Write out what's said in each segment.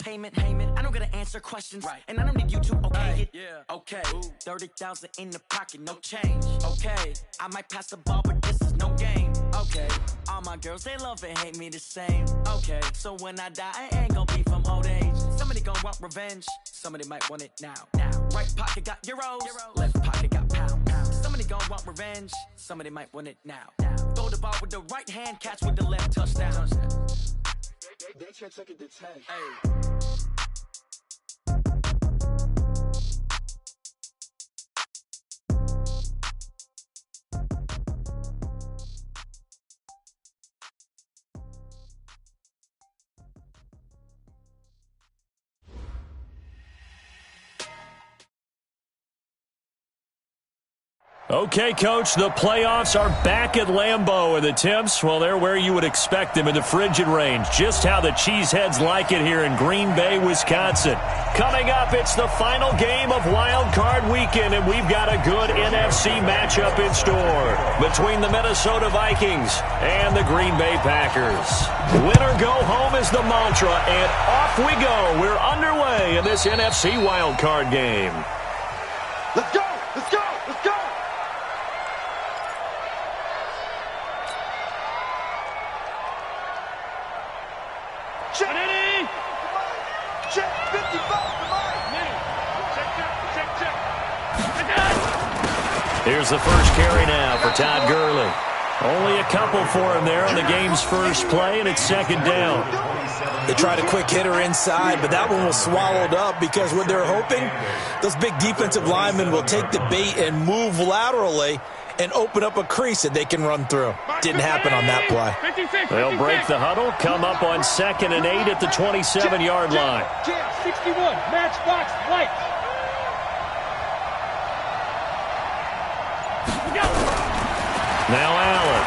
payment. I don't gotta answer questions, and I don't need you to okay it. Okay, 30,000 in the pocket, no change. Okay, I might pass the ball, but this is no game. Okay, all my girls, they love and hate me the same. Okay, so when I die, I ain't gonna be from old age. Somebody gon' want revenge, somebody might want it now. Right pocket got euros, left pocket got pounds. Somebody gon' want revenge, somebody might want it now. Throw the ball with the right hand, catch with the left, touchdown. They can't take it to 10. Hey. Okay, Coach, the playoffs are back at Lambeau, and the temps, well, they're where you would expect them in the frigid range. Just how the Cheeseheads like it here in Green Bay, Wisconsin. Coming up, it's the final game of Wild Card Weekend, and we've got a good NFC matchup in store between the Minnesota Vikings and the Green Bay Packers. Win or go home is the mantra, and off we go. We're underway in this NFC Wild Card game. Let's go! Let's go! Let's go! Check 55 Here's the first carry now for Todd Gurley. Only a couple for him there on the game's first play, and it's second down. They tried a quick hitter inside, but that one was swallowed up because what they're hoping, those big defensive linemen will take the bait and move laterally and open up a crease that they can run through. Didn't happen on that play. They'll break the huddle, come up on 2nd and 8 at the 27-yard line. 61, matchbox light. Now Allen.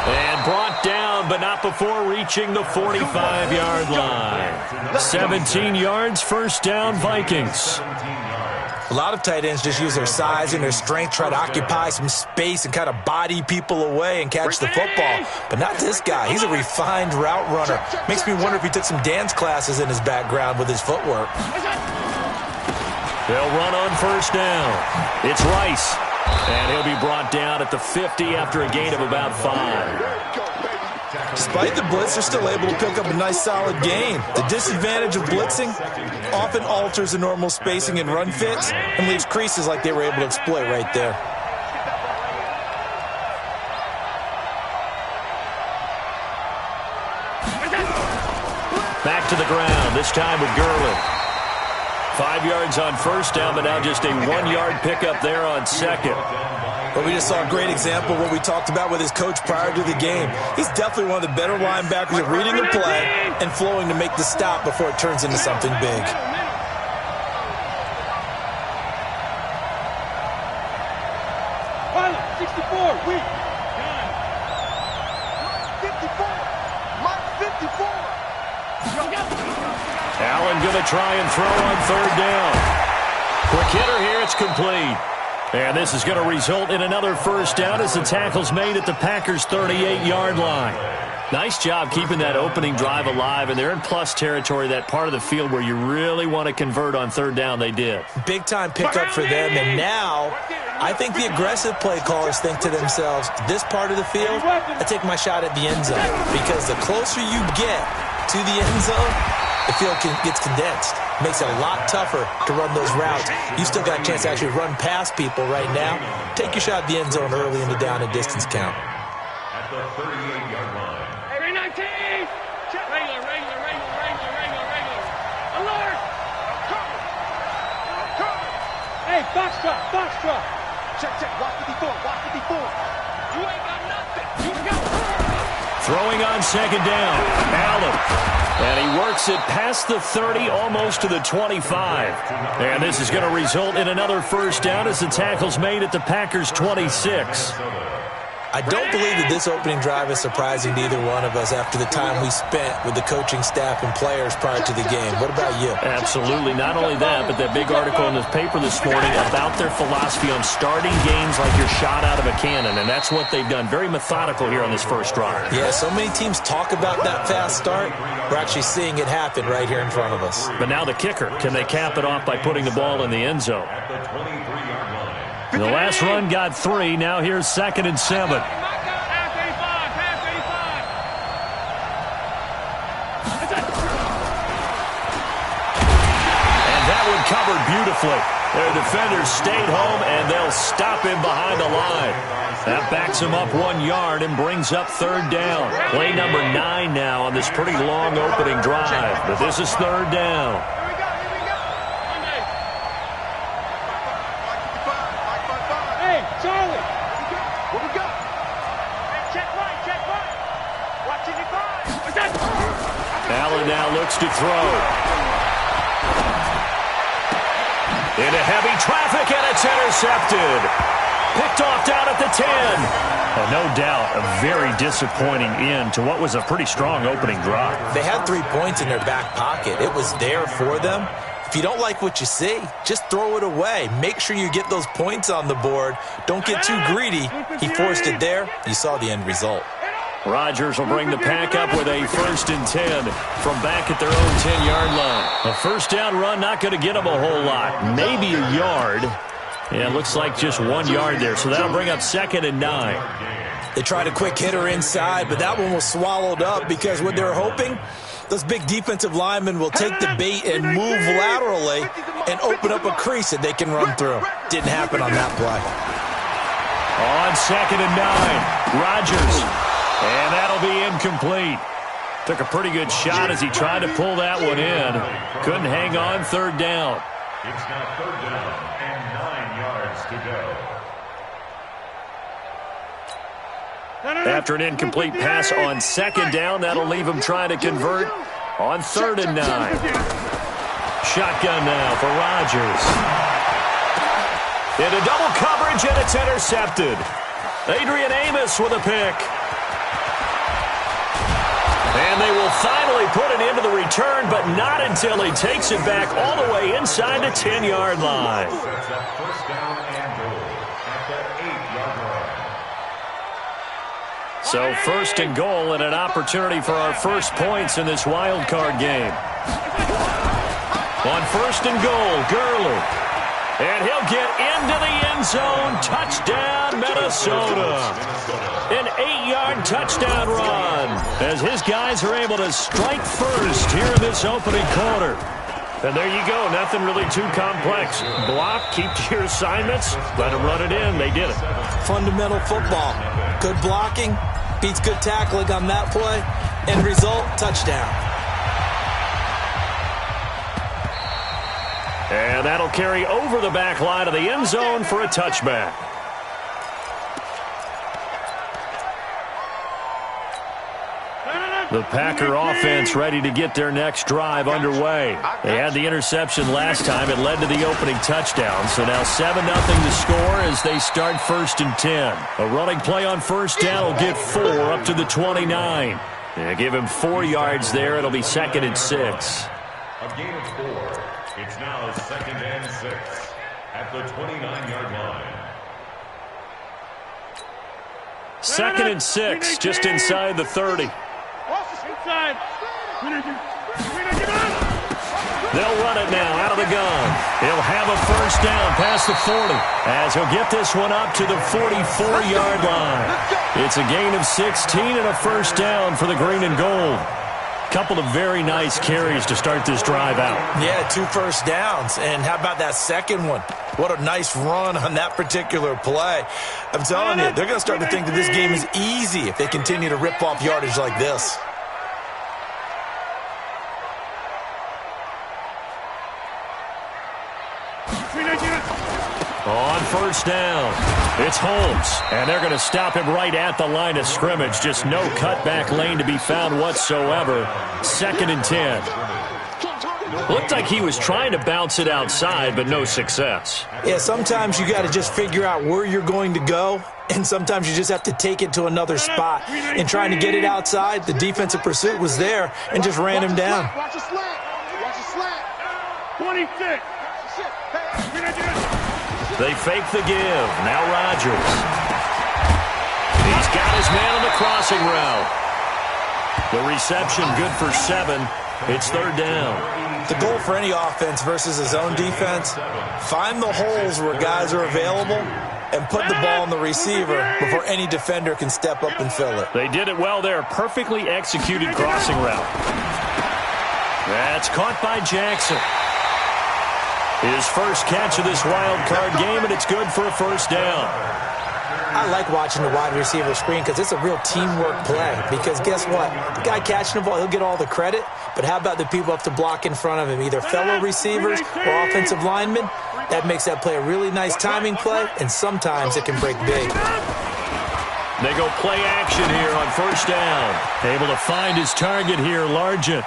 And brought down, but not before reaching the 45-yard line. 17 yards, first down, Vikings. A lot of tight ends just use their size and their strength, try to occupy some space and kind of body people away and catch the football. But not this guy. He's a refined route runner. Makes me wonder if he took some dance classes in his background with his footwork. They'll run on first down. It's Rice. And he'll be brought down at the 50 after a gain of about 5. Despite the blitz, they're still able to pick up a nice solid gain. The disadvantage of blitzing often alters the normal spacing and run fits and leaves creases like they were able to exploit right there. Back to the ground, this time with Gurley. 5 yards on first down, but now just a 1-yard pickup there on second. But we just saw a great example of what we talked about with his coach prior to the game. He's definitely one of the better linebackers at reading the play and flowing to make the stop before it turns into something big. Pilot, 64, weak. 54! Mike 54! Allen going to try and throw on third down. Quick hitter here, it's complete. And this is going to result in another first down as the tackle's made at the Packers' 38-yard line. Nice job keeping that opening drive alive, and they're in plus territory, that part of the field where you really want to convert on third down. They did. Big-time pickup for them, and now I think the aggressive play callers think to themselves, this part of the field, I take my shot at the end zone, because the closer you get to the end zone, the field gets condensed. Makes it a lot tougher to run those routes. You still got a chance to actually run past people right now. Take your shot at the end zone early in the down and distance count. At the 38-yard line. Hey, 19! Regular. Alert! Hey, Foxtrot. Check, watch 54. You ain't got nothing. You go. Throwing on second down, Allen. And he works it past the 30, almost to the 25. And this is going to result in another first down as the tackle's made at the Packers' 26. I don't believe that this opening drive is surprising to either one of us after the time we spent with the coaching staff and players prior to the game. What about you? Absolutely. Not only that, but that big article in the paper this morning about their philosophy on starting games like you're shot out of a cannon, and that's what they've done. Very methodical here on this first drive. Yeah, so many teams talk about that fast start. We're actually seeing it happen right here in front of us. But now the kicker. Can they cap it off by putting the ball in the end zone? The last run got 3. Now here's 2nd and 7. Pass 85. And that one covered beautifully. Their defenders stayed home, and they'll stop him behind the line. That backs him up 1 yard and brings up 3rd down. Play number 9 now on this pretty long opening drive. But this is 3rd down. Hey, Charlie. What we got? Check right. Watch it, 85. Allen now looks to throw. Into heavy traffic, and it's intercepted. Picked off down at the 10. No doubt a very disappointing end to what was a pretty strong opening drive. They had 3 points in their back pocket. It was there for them. If you don't like what you see, just throw it away. Make sure you get those points on the board. Don't get too greedy. He forced it there. You saw the end result. Rodgers will bring the pack up with a 1st and 10 from back at their own 10-yard line. A first down run, not going to get them a whole lot. Maybe a yard. Yeah, it looks like just 1 yard there, so that'll bring up 2nd and 9. They tried a quick hitter inside, but that one was swallowed up because what they're hoping, those big defensive linemen will take the bait and move laterally and open up a crease that they can run through. Didn't happen on that play. On 2nd and 9, Rodgers. And that'll be incomplete. Took a pretty good shot as he tried to pull that one in. Couldn't hang on. 3rd down. It's now 3rd down and 9 yards to go. After an incomplete pass on 2nd down, that'll leave him trying to convert on 3rd and 9. Shotgun now for Rodgers. Into double coverage, and it's intercepted. Adrian Amos with a pick. And they will finally put it into the return, but not until he takes it back all the way inside the 10-yard line. Sets up 1st down and goal at the 8-yard line. So 1st and goal and an opportunity for our first points in this wild card game. On 1st and goal, Gurley. And he'll get into the end zone. Touchdown, Minnesota. An 8-yard touchdown run as his guys are able to strike first here in this opening quarter. And there you go. Nothing really too complex. Block, keep to your assignments, let them run it in. They did it. Fundamental football. Good blocking beats good tackling on that play. End result, touchdown. And that'll carry over the back line of the end zone for a touchback. The Packer offense ready to get their next drive underway. They had the interception last time. It led to the opening touchdown. So now 7-0 to score as they start 1st and 10. A running play on 1st down will get 4 up to the 29. Yeah, give him 4 yards there. It'll be 2nd and 6. A gain of 4. It's now 2nd and 6 at the 29-yard line. 2nd and 6, just inside the 30. Inside. They'll run it now out of the gun. He'll have a 1st down past the 40 as he'll get this one up to the 44-yard line. It's a gain of 16 and a 1st down for the green and gold. Couple of very nice carries to start this drive out. Yeah, 2 first downs. And how about that second one? What a nice run on that particular play. I'm telling you, they're going to start to think that this game is easy if they continue to rip off yardage like this. On 1st down, it's Holmes, and they're going to stop him right at the line of scrimmage. Just no cutback lane to be found whatsoever. 2nd and 10. Looked like he was trying to bounce it outside, but no success. Yeah, sometimes you got to just figure out where you're going to go, and sometimes you just have to take it to another spot. And trying to get it outside, the defensive pursuit was there and just ran him down. Watch a slant. Watch a slant. 26. They fake the give. Now Rodgers. He's got his man on the crossing route. The reception good for 7. It's third down. The goal for any offense versus a zone defense, find the holes where guys are available and put the ball on the receiver before any defender can step up and fill it. They did it well there. Perfectly executed crossing route. That's caught by Jackson. His first catch of this wild card game, and it's good for a first down. I like watching the wide receiver screen because it's a real teamwork play. Because guess what? The guy catching the ball, he'll get all the credit. But how about the people up to block in front of him, either fellow receivers or offensive linemen? That makes that play a really nice timing play, and sometimes it can break big. They go play action here on first down. Able to find his target here, Largent.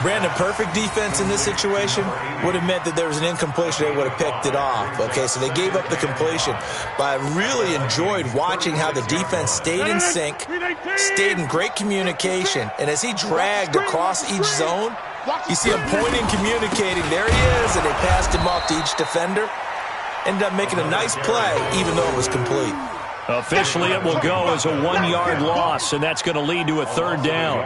Brandon, perfect defense in this situation would have meant that there was an incompletion. They would have picked it off. Okay, so they gave up the completion. But I really enjoyed watching how the defense stayed in sync, stayed in great communication. And as he dragged across each zone, you see him pointing, communicating. There he is, and they passed him off to each defender. Ended up making a nice play, even though it was complete. Officially, it will go as a 1-yard loss, and that's going to lead to a third down.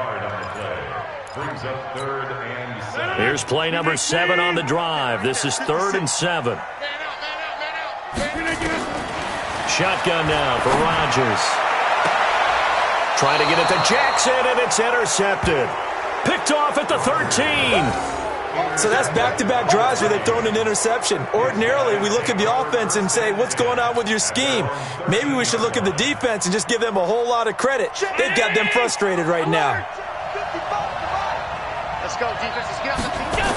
Brings up 3rd and 7. Here's play number 7 on the drive. This is 3rd and 7. Shotgun now for Rodgers. Trying to get it to Jackson, and it's intercepted. Picked off at the 13. So that's back-to-back drives where they've thrown an interception. Ordinarily, we look at the offense and say, what's going on with your scheme? Maybe we should look at the defense and just give them a whole lot of credit. They've got them frustrated right now. Let's go, defense. Let's get out the field.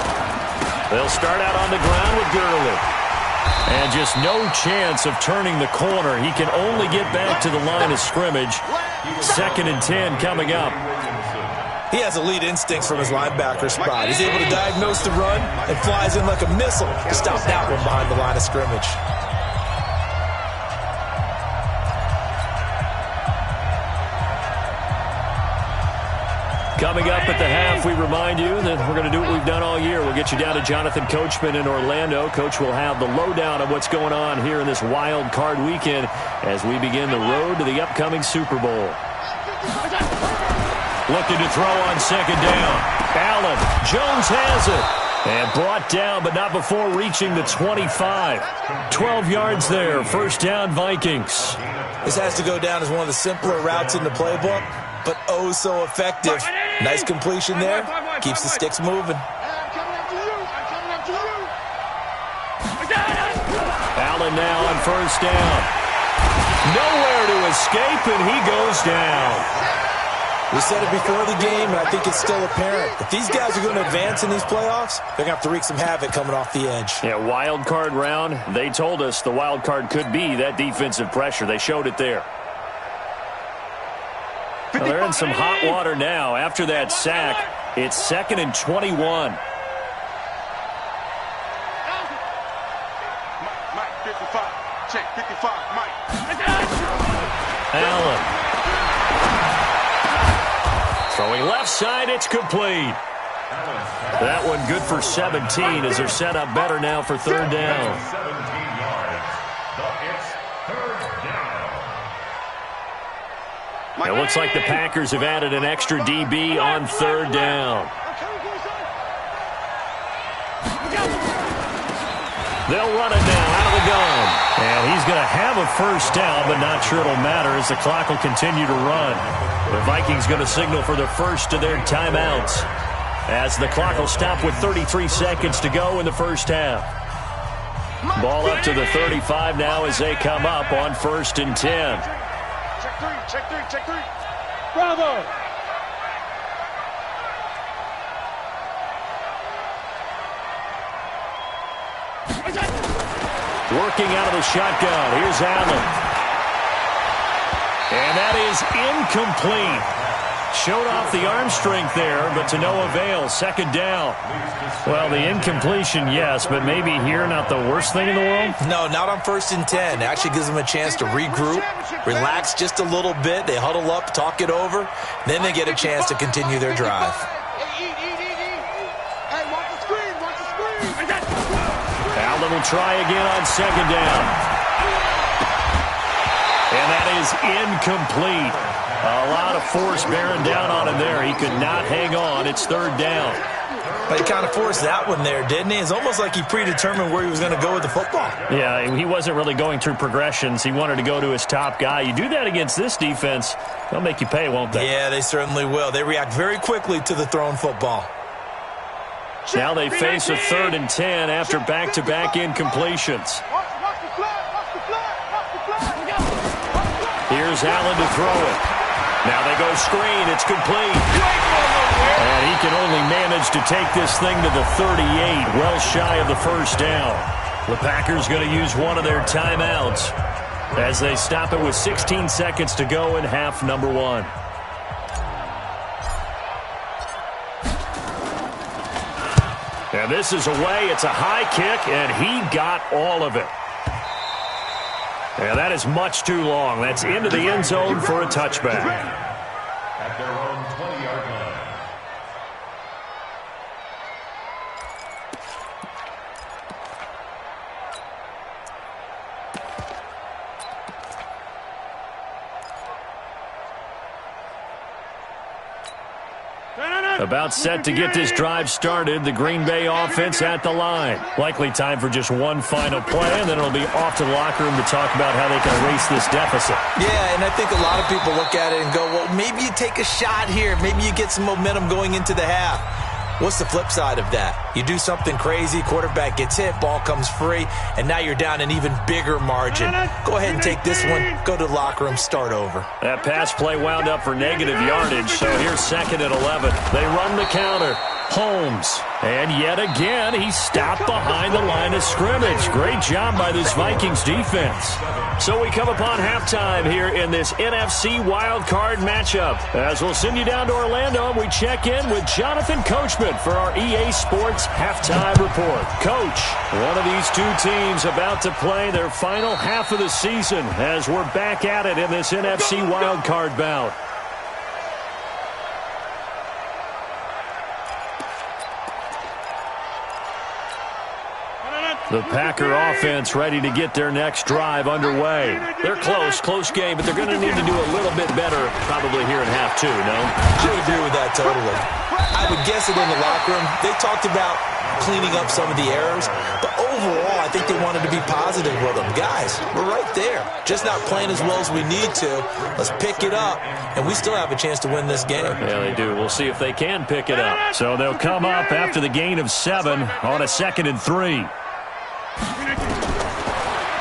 They'll start out on the ground with Gurley. And just no chance of turning the corner. He can only get back to the line of scrimmage. 2nd and 10 coming up. He has elite instincts from his linebacker spot. He's able to diagnose the run and flies in like a missile to stop that one behind the line of scrimmage. Coming up at the half, we remind you that we're going to do what we've done all year. We'll get you down to Jonathan Coachman in Orlando. Coach will have the lowdown of what's going on here in this wild card weekend as we begin the road to the upcoming Super Bowl. Looking to throw on second down. Allen. Jones has it. And brought down, but not before reaching the 25. 12 yards there. First down, Vikings. This has to go down as one of the simpler routes in the playbook, but oh so effective. Nice completion there. Keeps the sticks moving. I'm coming after you. I'm coming after you. Allen now on first down. Nowhere to escape, and he goes down. We said it before the game, and I think it's still apparent. If these guys are going to advance in these playoffs, they're going to have to wreak some havoc coming off the edge. Yeah, wild card round. They told us the wild card could be that defensive pressure. They showed it there. Well, they're in some hot water now. After that sack, it's 2nd and 21. Mike, 55. Check, 55. Mike. Allen. Throwing left side, it's complete. That one good for 17 as they're set up better now for third down. 17 yards. It's 3rd down. It looks like the Packers have added an extra DB on third down. They'll run it now out of the gun. And he's going to have a first down, but not sure it'll matter as the clock will continue to run. The Vikings going to signal for the first of their timeouts as the clock will stop with 33 seconds to go in the first half. Ball up to the 35 now as they come up on 1st and 10. Check three, check three, check three. Bravo. Working out of the shotgun. Here's Allen. And that is incomplete. Showed off the arm strength there, but to no avail. Second down. Well, the incompletion, yes, but maybe here not the worst thing in the world? No, not on 1st and 10. It actually gives them a chance to regroup, relax just a little bit. They huddle up, talk it over. Then they get a chance to continue their drive. Allen will try again on second down. And that is incomplete. A lot of force bearing down on him there. He could not hang on. It's third down. But he kind of forced that one there, didn't he? It's almost like he predetermined where he was going to go with the football. Yeah, he wasn't really going through progressions. He wanted to go to his top guy. You do that against this defense, they'll make you pay, won't they? Yeah, they certainly will. They react very quickly to the thrown football. Now they face a 3rd and 10 after back-to-back incompletions. Here's Allen to throw it. Now they go screen. It's complete. And he can only manage to take this thing to the 38, well shy of the first down. The Packers going to use one of their timeouts as they stop it with 16 seconds to go in half number 1. And this is away. It's a high kick, and he got all of it. Yeah, that is much too long. That's into the end zone for a touchback. At their own 20-yard line. About set to get this drive started. The Green Bay offense at the line. Likely time for just one final play, and then it'll be off to the locker room to talk about how they can erase this deficit. Yeah, and I think a lot of people look at it and go, well, maybe you take a shot here. Maybe you get some momentum going into the half. What's the flip side of that? You do something crazy, quarterback gets hit, ball comes free, and now you're down an even bigger margin. Go ahead and take this one, go to the locker room, start over. That pass play wound up for negative yardage, so here's 2nd and 11. They run the counter. Holmes. And yet again, he stopped behind the line of scrimmage. Great job by this Vikings defense. So we come upon halftime here in this NFC wildcard matchup. As we'll send you down to Orlando, we check in with Jonathan Coachman for our EA Sports Halftime Report. Coach, one of these two teams about to play their final half of the season as we're back at it in this NFC wildcard bout. The Packer offense ready to get their next drive underway. They're close game, but they're going to need to do a little bit better probably here in half 2, no? I agree with that totally. I would guess it in the locker room. They talked about cleaning up some of the errors, but overall, I think they wanted to be positive with them. Guys, we're right there. Just not playing as well as we need to. Let's pick it up, and we still have a chance to win this game. Yeah, they do. We'll see if they can pick it up. So they'll come up after the gain of 7 on a 2nd and 3.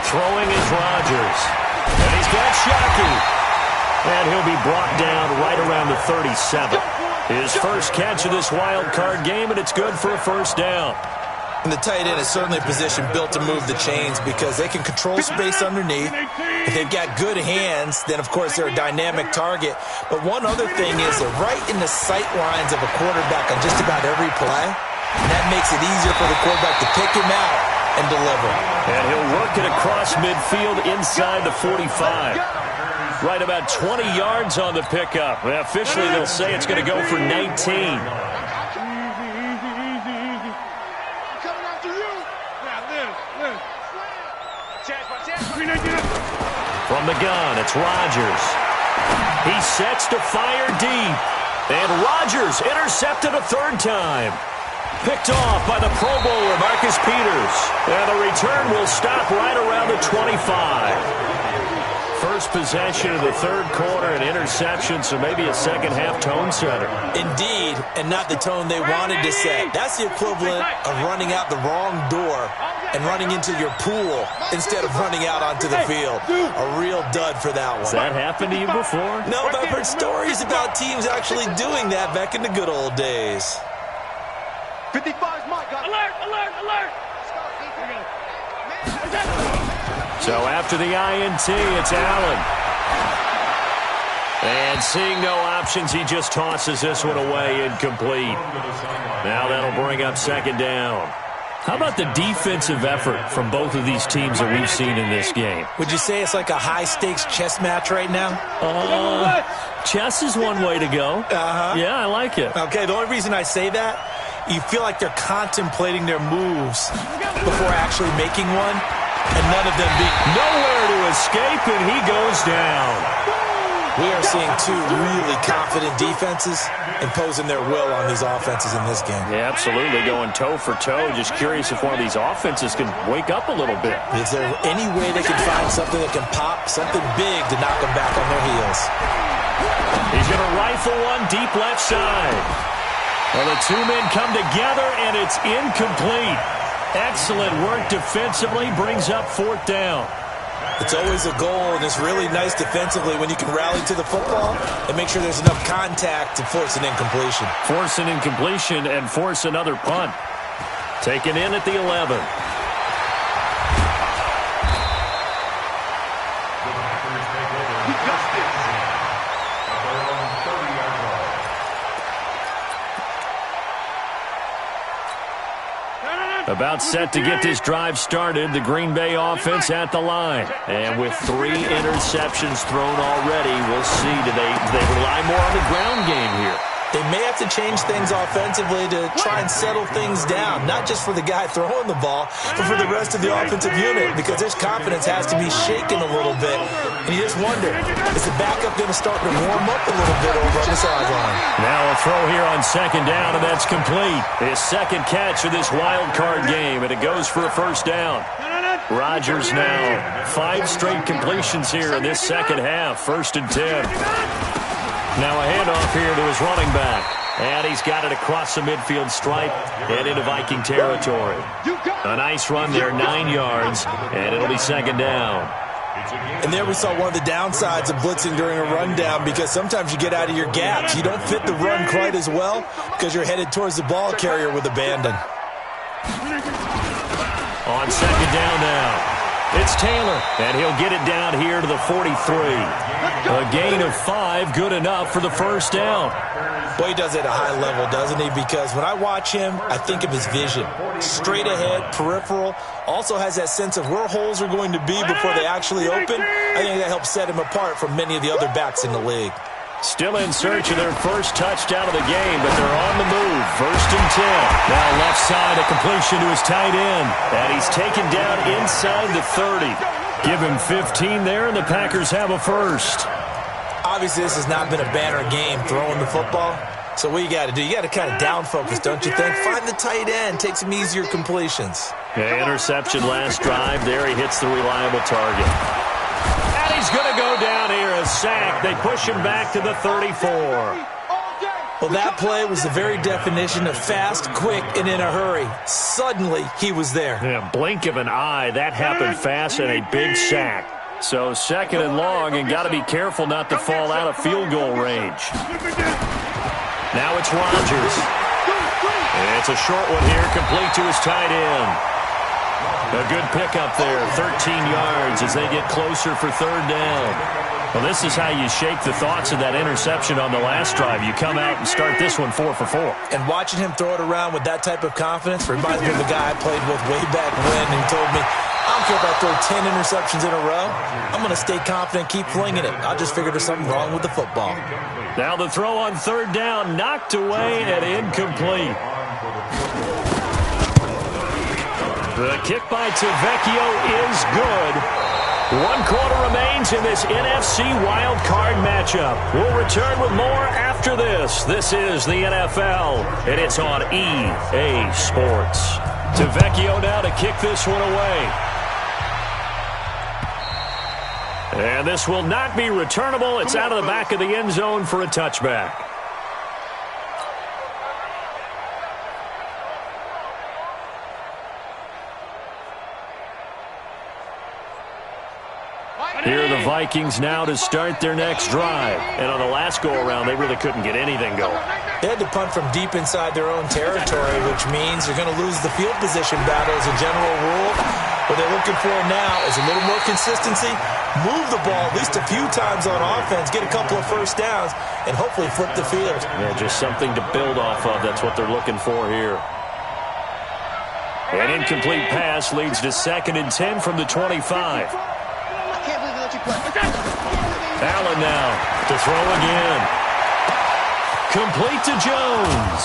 Throwing is Rodgers. And he's got Shockey. And he'll be brought down right around the 37. His first catch of this wild card game, and it's good for a first down. And the tight end is certainly a position built to move the chains because they can control space underneath. If they've got good hands, then, of course, they're a dynamic target. But one other thing is they're right in the sight lines of a quarterback on just about every play. And that makes it easier for the quarterback to pick him out and deliver. And he'll work it across midfield inside the 45. Right about 20 yards on the pickup. Officially, they'll say it's going to go for 19. From the gun, it's Rodgers. He sets to fire deep. And Rodgers intercepted a 3rd time. Picked off by the Pro Bowler, Marcus Peters. And the return will stop right around the 25. First possession of the 3rd quarter, an interception, so maybe a second-half tone setter. Indeed, and not the tone they wanted to set. That's the equivalent of running out the wrong door and running into your pool instead of running out onto the field. A real dud for that one. Has that happened to you before? No, but I've heard stories about teams actually doing that back in the good old days. 55's Mike. Alert, alert, alert. So after the INT, it's Allen. And seeing no options, he just tosses this one away, incomplete. Now that'll bring up second down. How about the defensive effort from both of these teams that we've seen in this game? Would you say it's like a high-stakes chess match right now? Chess is one way to go. Yeah, I like it. Okay, the only reason I say that, you feel like they're contemplating their moves before actually making one, and none of them nowhere to escape, and he goes down. We are seeing two really confident defenses imposing their will on these offenses in this game. Yeah, absolutely, going toe for toe. Just curious if one of these offenses can wake up a little bit. Is there any way they can find something that can pop, something big to knock them back on their heels? He's going to rifle one deep left side. Well, the two men come together, and it's incomplete. Excellent work defensively, brings up fourth down. It's always a goal, and it's really nice defensively when you can rally to the football and make sure there's enough contact to force an incompletion. Force an incompletion and force another punt. Taken in at the 11. About set to get this drive started, the Green Bay offense at the line. And with 3 interceptions thrown already, we'll see, do they rely more on the ground game here? They may have to change things offensively to try and settle things down, not just for the guy throwing the ball, but for the rest of the offensive unit, because their confidence has to be shaken a little bit. And you just wonder, is the backup going to start to warm up a little bit over on the sideline? Now a throw here on second down, and that's complete. His second catch of this wild card game, and it goes for a first down. Rodgers now 5 straight completions here in this second half, 1st and 10. Now a handoff here to his running back. And he's got it across the midfield stripe and into Viking territory. A nice run there, 9 yards, and it'll be second down. And there we saw one of the downsides of blitzing during a rundown, because sometimes you get out of your gaps. You don't fit the run quite as well because you're headed towards the ball carrier with abandon. On second down now. It's Taylor, and he'll get it down here to the 43. A gain of 5, good enough for the first down. Boy, he does it at a high level, doesn't he? Because when I watch him, I think of his vision. Straight ahead, peripheral, also has that sense of where holes are going to be before they actually open. I think that helps set him apart from many of the other backs in the league. Still in search of their first touchdown of the game, but they're on the move. 1st and 10. Now left side, a completion to his tight end. And he's taken down inside the 30. Give him 15 there, and the Packers have a first. Obviously, this has not been a banner game throwing the football. So what you got to do, you got to kind of down focus, don't you think? Find the tight end, take some easier completions. Yeah, interception last drive. There he hits the reliable target. And he's going to go down here, a sack. They push him back to the 34. Well, that play was the very definition of fast, quick, and in a hurry. Suddenly, he was there. Yeah, blink of an eye. That happened fast and a big sack. So second and long, and got to be careful not to fall out of field goal range. Now it's Rodgers. It's a short one here, complete to his tight end. A good pickup there, 13 yards as they get closer for third down. Well, this is how you shake the thoughts of that interception on the last drive. You come out and start this one 4 for 4. And watching him throw it around with that type of confidence reminds me of the guy I played with way back when, and he told me, I don't care if I throw 10 interceptions in a row. I'm going to stay confident, keep flinging it. I just figured there's something wrong with the football. Now the throw on third down, knocked away and incomplete. The kick by Tavecchio is good. 1 quarter remains in this NFC wild card matchup. We'll return with more after this. This is the NFL, and it's on EA Sports. Tavecchio now to kick this one away. And this will not be returnable. It's out of the back of the end zone for a touchback. Here are the Vikings now to start their next drive. And on the last go-around, they really couldn't get anything going. They had to punt from deep inside their own territory, which means you're going to lose the field position battle as a general rule. What they're looking for now is a little more consistency, move the ball at least a few times on offense, get a couple of first downs, and hopefully flip the field. Yeah, just something to build off of. That's what they're looking for here. An incomplete pass leads to 2nd and 10 from the 25. Allen now to throw again. Complete to Jones.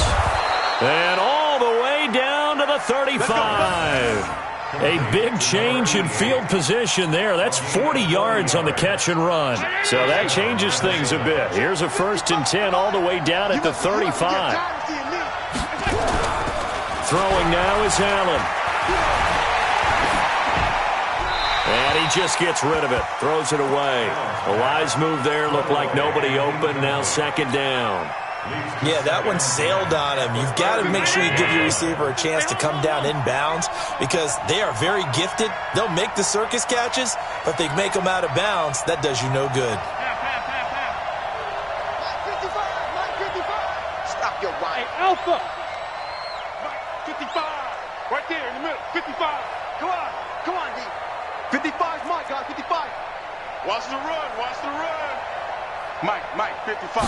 And all the way down to the 35. A big change in field position there. That's 40 yards on the catch and run. So that changes things a bit. Here's a 1st and 10 all the way down at the 35. Throwing now is Allen. And he just gets rid of it. Throws it away. A wise move there. Looked like nobody open. Now 2nd down. Yeah, that one sailed on him. You've got to make sure you give your receiver a chance to come down inbounds because they are very gifted. They'll make the circus catches, but if they make them out of bounds, that does you no good. Stop your wide. Hey, Alpha. 55. Right there in the middle. 55. Come on, D. 55 is my guy, 55. Watch the run. Watch the run. Mike, 55.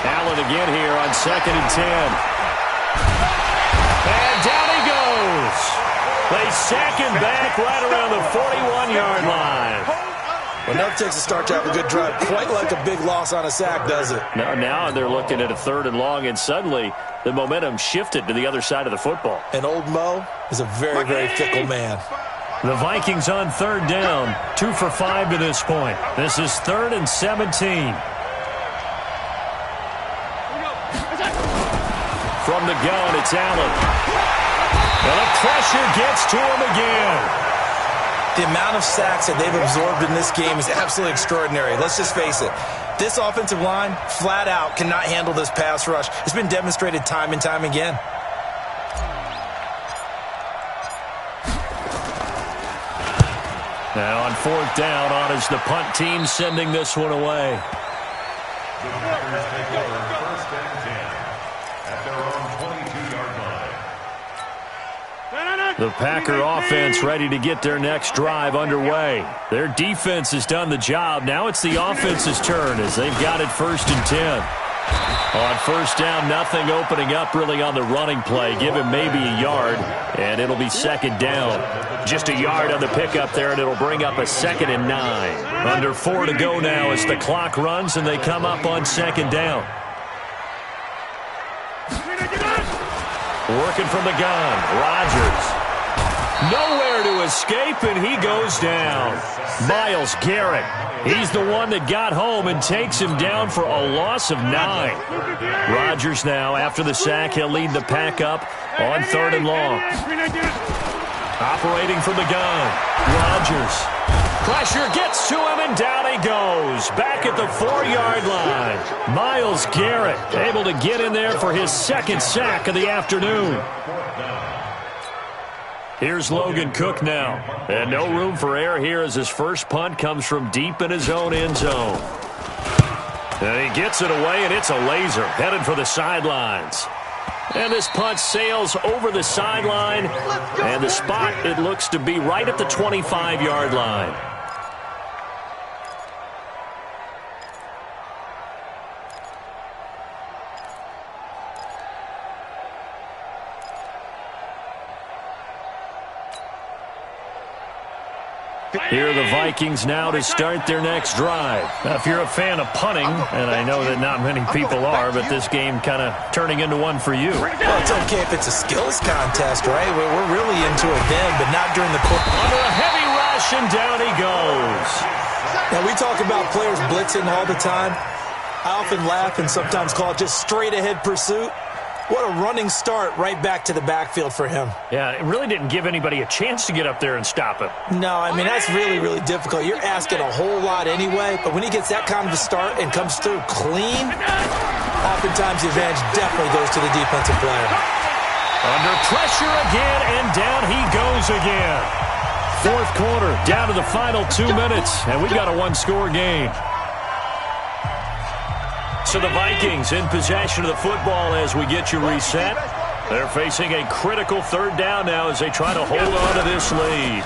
Allen again here on 2nd and 10. And down he goes. They sack him back right around the 41-yard line. Well, enough takes to start to have a good drive. Quite like a big loss on a sack, does it? Now they're looking at a 3rd and long, and suddenly the momentum shifted to the other side of the football. And old Mo is a very, very fickle man. The Vikings on 3rd down, 2 for 5 to this point. This is 3rd and 17. From the gun, it's Allen. And the pressure gets to him again. The amount of sacks that they've absorbed in this game is absolutely extraordinary. Let's just face it. This offensive line, flat out, cannot handle this pass rush. It's been demonstrated time and time again. Now on 4th down, on is the punt team sending this one away. The Packers take over 1st and 10 at their own 22-yard line. The Packer offense ready to get their next drive underway. Their defense has done the job. Now it's the offense's turn as they've got it 1st and 10. On 1st down, nothing opening up really on the running play. Give him maybe a yard, and it'll be 2nd down. Just a yard on the pickup there, and it'll bring up a 2nd and 9. Under 4 to go now as the clock runs, and they come up on 2nd down. Working from the gun, Rodgers. Nowhere to escape, and he goes down. Myles Garrett. He's the one that got home and takes him down for a loss of 9. Rodgers now, after the sack, he'll lead the pack up on 3rd and long. Operating from the gun, Rodgers. Pressure gets to him, and down he goes. Back at the 4-yard line. Myles Garrett able to get in there for his 2nd sack of the afternoon. Here's Logan Cook now. And no room for error here as his first punt comes from deep in his own end zone. And he gets it away, and it's a laser headed for the sidelines. And this punt sails over the sideline, and the spot, it looks to be right at the 25-yard line. Here are the Vikings now to start their next drive. Now, if you're a fan of punting, and I know that not many people are, but this game kind of turning into one for you. Well, it's okay if it's a skills contest, right? We're really into it then, but not during the course. Under a heavy rush, and down he goes. Now, we talk about players blitzing all the time. I often laugh and sometimes call it just straight-ahead pursuit. What a running start right back to the backfield for him. Yeah, it really didn't give anybody a chance to get up there and stop him. No, I mean, that's really, really difficult. You're asking a whole lot anyway, but when he gets that kind of a start and comes through clean, oftentimes the advantage definitely goes to the defensive player. Under pressure again, and down he goes again. 4th quarter, down to the final 2 minutes, and we've got a one-score game. So the Vikings in possession of the football as we get you reset. They're facing a critical third down now as they try to hold on to this lead.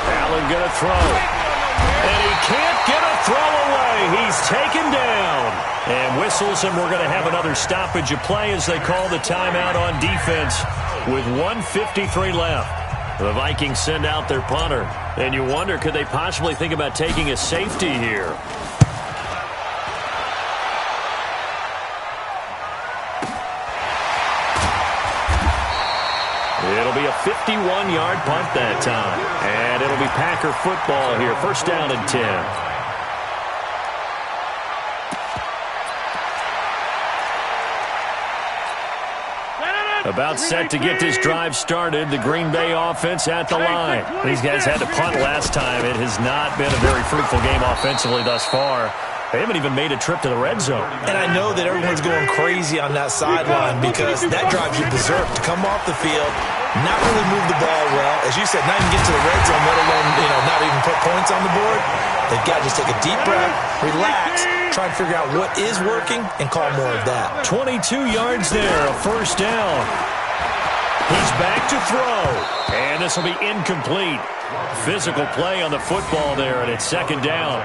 Allen going to throw. And he can't get a throw away. He's taken down. And whistles, and we're going to have another stoppage of play as they call the timeout on defense with 1:53 left. The Vikings send out their punter. And you wonder, could they possibly think about taking a safety here? It'll be a 51-yard punt that time. And it'll be Packer football here. First down and 10. About set to get this drive started. The Green Bay offense at the line. These guys had to punt last time. It has not been a very fruitful game offensively thus far. They haven't even made a trip to the red zone. And I know that everyone's going crazy on that sideline because that drives you berserk to come off the field, not really move the ball well. As you said, not even get to the red zone, let alone, not even put points on the board. They've got to just take a deep breath, relax, try and figure out what is working and call more of that. 22 yards there, a first down. He's back to throw. And this will be incomplete. Physical play on the football there, and it's second down.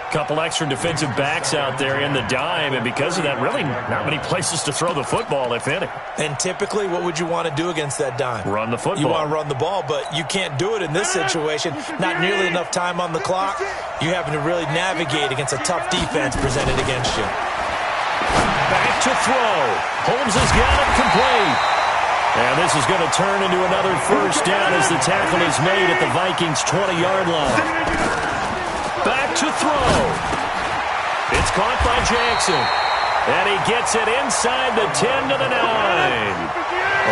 Couple extra defensive backs out there in the dime, and because of that, really not many places to throw the football, if any. And typically, what would you want to do against that dime? Run the football. You want to run the ball, but you can't do it in this situation. Not nearly enough time on the clock. You're having to really navigate against a tough defense presented against you. Back to throw. Holmes has got it complete. And this is going to turn into another first down as the tackle is made at the Vikings' 20-yard line. Back to throw. It's caught by Jackson. And he gets it inside the 10 to the 9.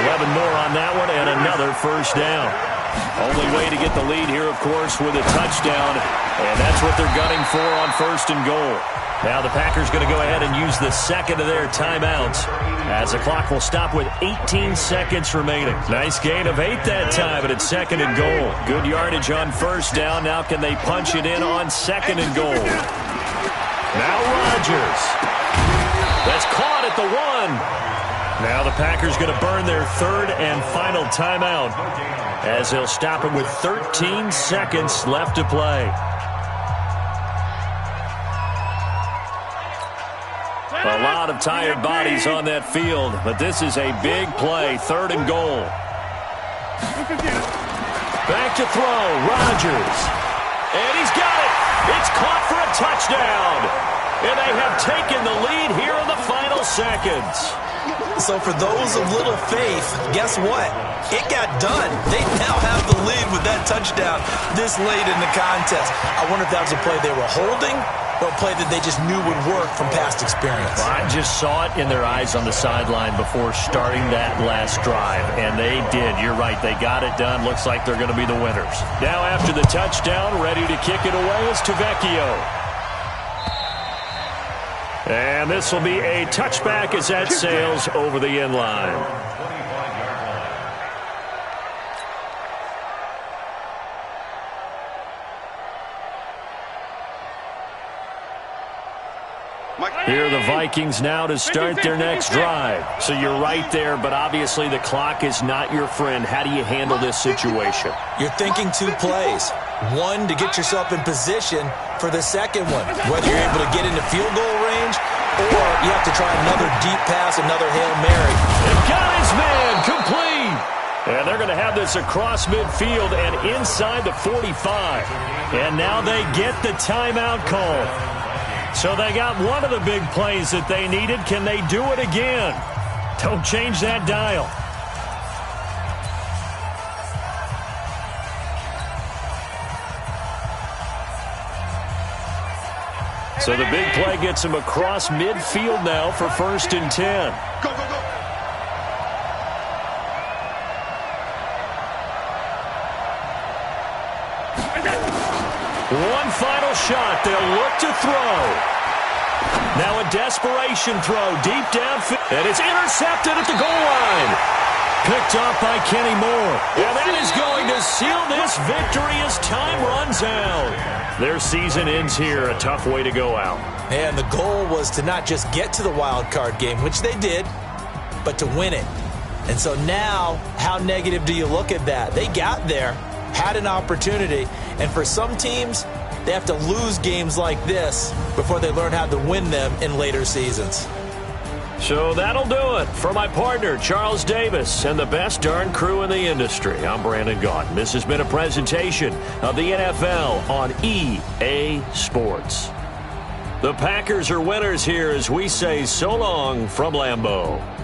11 more on that one and another first down. Only way to get the lead here, of course, with a touchdown. And that's what they're gunning for on first and goal. Now the Packers going to go ahead and use the second of their timeouts as the clock will stop with 18 seconds remaining. Nice gain of 8 that time, but it's second and goal. Good yardage on first down. Now can they punch it in on second and goal? Now Rodgers. That's caught at the 1. Now the Packers going to burn their third and final timeout as they'll stop it with 13 seconds left to play. A lot of tired bodies on that field, but this is a big play, third and goal. Back to throw, Rodgers. And he's got it. It's caught for a touchdown. And they have taken the lead here in the final seconds. So for those of little faith, guess what? It got done. They now have the lead with that touchdown this late in the contest. I wonder if that was a play they were holding or a play that they just knew would work from past experience. Well, I just saw it in their eyes on the sideline before starting that last drive, and they did. You're right. They got it done. Looks like they're going to be the winners. Now after the touchdown, ready to kick it away is Tavecchio. And this will be a touchback as that sails over the end line. Here are the Vikings now to start their next drive. So you're right there, but obviously the clock is not your friend. How do you handle this situation? You're thinking 2 plays. One, to get yourself in position for the second one, whether you're able to get into field goal range or you have to try another deep pass, another Hail Mary. And got his man complete. And they're going to have this across midfield and inside the 45. And now they get the timeout call. So they got one of the big plays that they needed. Can they do it again? Don't change that dial. So the big play gets him across midfield now for first and 10. Go, go, go. One final shot. They'll look to throw. Now a desperation throw deep downfield. And it's intercepted at the goal line. Picked off by Kenny Moore. And that is going to seal this victory as time runs out. Their season ends here. A tough way to go out. And the goal was to not just get to the wild card game, which they did, but to win it. And so now, how negative do you look at that? They got there, had an opportunity, and for some teams, they have to lose games like this before they learn how to win them in later seasons. So that'll do it for my partner, Charles Davis, and the best darn crew in the industry. I'm Brandon Gaudin. This has been a presentation of the NFL on EA Sports. The Packers are winners here as we say so long from Lambeau.